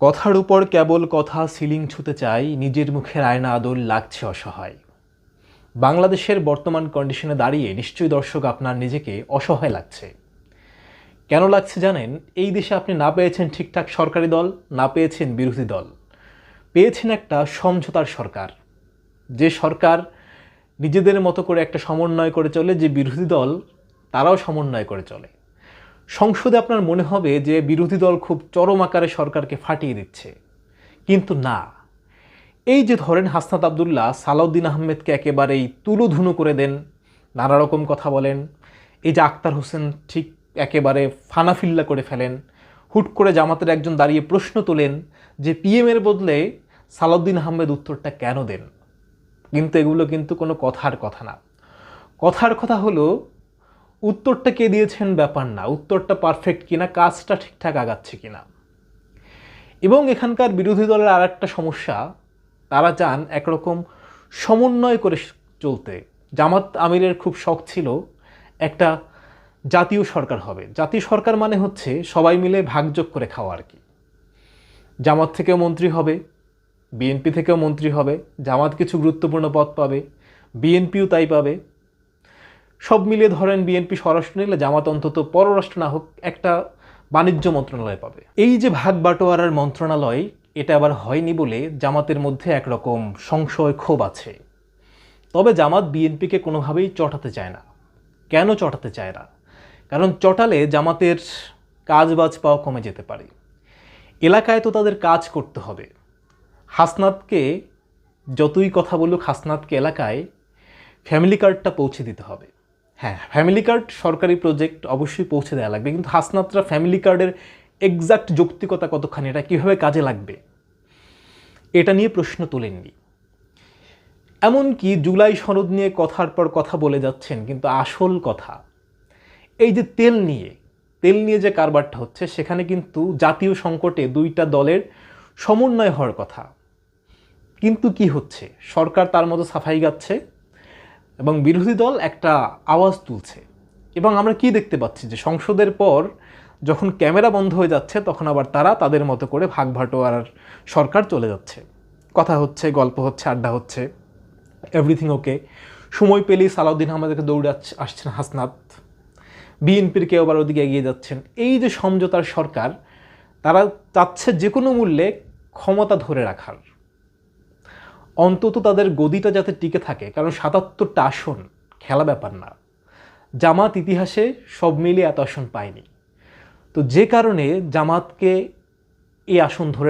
কথার উপর কেবল কথা সিলিং ছুঁতে চাই, নিজের মুখের আয়না আদল লাগছে অসহায়। বাংলাদেশের বর্তমান কন্ডিশনে দাঁড়িয়ে নিশ্চয়ই দর্শক আপনার নিজেকে অসহায় লাগছে। কেন লাগছে জানেন? এই দেশে আপনি না পেয়েছেন ঠিকঠাক সরকারি দল, না পেয়েছেন বিরোধী দল, পেয়েছেন একটা সমঝোতার সরকার। যে সরকার নিজেদের মতো করে একটা সমন্বয় করে চলে, যে বিরোধী দল তারাও সমন্বয় করে চলে। সংসদে আপনার মনে হবে যে বিরোধী দল খুব চরম আকারে সরকারকে ফাটিয়ে দিচ্ছে, কিন্তু না। এই যে ধরেন হাসনাত আবদুল্লাহ সালাউদ্দিন আহমেদকে একেবারেই তুলোধুনো করে দেন, নানা রকম কথা বলেন। এই যে আক্তার হোসেন ঠিক একেবারে ফানাফিল্লা করে ফেলেন। হুট করে জামাতের একজন দাঁড়িয়ে প্রশ্ন তোলেন যে পিএমের বদলে সালাউদ্দিন আহমেদ উত্তরটা কেন দেন। কিন্তু এগুলো কিন্তু কোনো কথার কথা না। কথার কথা হলো উত্তরটা কে দিয়েছেন ব্যাপার না, উত্তরটা পারফেক্ট কিনা, কাজটা ঠিকঠাক আগাচ্ছে কিনা। এবং এখানকার বিরোধী দলের আর একটা সমস্যা, তারা চান একরকম সমন্বয় করে চলতে। জামাত আমিরের খুব শখ ছিল একটা জাতীয় সরকার হবে। জাতীয় সরকার মানে হচ্ছে সবাই মিলে ভাগযোগ করে খাওয়া আর কি। জামাত থেকেও মন্ত্রী হবে, বিএনপি থেকেও মন্ত্রী হবে, জামাত কিছু গুরুত্বপূর্ণ পদ পাবে, বিএনপিও তাই পাবে। সব মিলিয়ে ধরেন বিএনপি স্বরাষ্ট্র নিলে জামাত অন্তত পররাষ্ট্র না হোক একটা বাণিজ্য মন্ত্রণালয় পাবে। এই যে ভাগ বাটোয়ারার মন্ত্রণালয়, এটা আবার হয়নি বলে জামাতের মধ্যে একরকম সংশয় ক্ষোভ আছে। তবে জামাত বিএনপিকে কোনোভাবেই চটাতে চায় না। কেন চটাতে চায় না? কারণ চটালে জামাতের কাজবাজ পাওয়া কমে যেতে পারে। এলাকায় তো তাদের কাজ করতে হবে। হাসনাতকে যতই কথা বলুক, হাসনাতকে এলাকায় ফ্যামিলি কার্ডটা পৌঁছে দিতে হবে। হ্যাঁ, ফ্যামিলি কার্ড সরকারি প্রজেক্ট, অবশ্যই পৌঁছে দেওয়া লাগবে, কিন্তু হাসনাতরা ফ্যামিলি কার্ডের এক্সাক্ট যৌক্তিকতা কতখানি, এটা কীভাবে কাজে লাগবে, এটা নিয়ে প্রশ্ন তোলেননি। এমনকি জুলাই সনদ নিয়ে কথার পর কথা বলে যাচ্ছেন, কিন্তু আসল কথা এই যে তেল নিয়ে যে কারবারটা হচ্ছে, সেখানে কিন্তু জাতীয় সংকটে দুইটা দলের সমন্বয় হওয়ার কথা। কিন্তু কি হচ্ছে? সরকার তার মতো সাফাই গাচ্ছে এবং বিরোধী দল একটা আওয়াজ তুলছে। এবং আমরা কি দেখতে পাচ্ছি যে সংসদের পর যখন ক্যামেরা বন্ধ হয়ে যাচ্ছে, তখন আবার তারা তাদের মতো করে ভাগ বাটোয়ারার সরকার চলে যাচ্ছে। কথা হচ্ছে, গল্প হচ্ছে, আড্ডা হচ্ছে, এভরিথিং ওকে। সময় পেলেই সালাউদ্দিন আহমেদকে দৌড়ে আসছেন হাসনাত, বিএনপির কেউ আবার ওদিকে এগিয়ে যাচ্ছেন। এই যে সমঝোতার সরকার, তারা চাচ্ছে যে কোনো মূল্যে ক্ষমতা ধরে রাখার, অন্তত তাদের গদিটা যাতে টিকে থাকে। কারণ ৭৭টা আসন খেলা ব্যাপার না। জামাত ইতিহাসে সব মিলিয়ে এত আসন পায়নি। তো যে কারণে জামাতকে এই আসন ধরে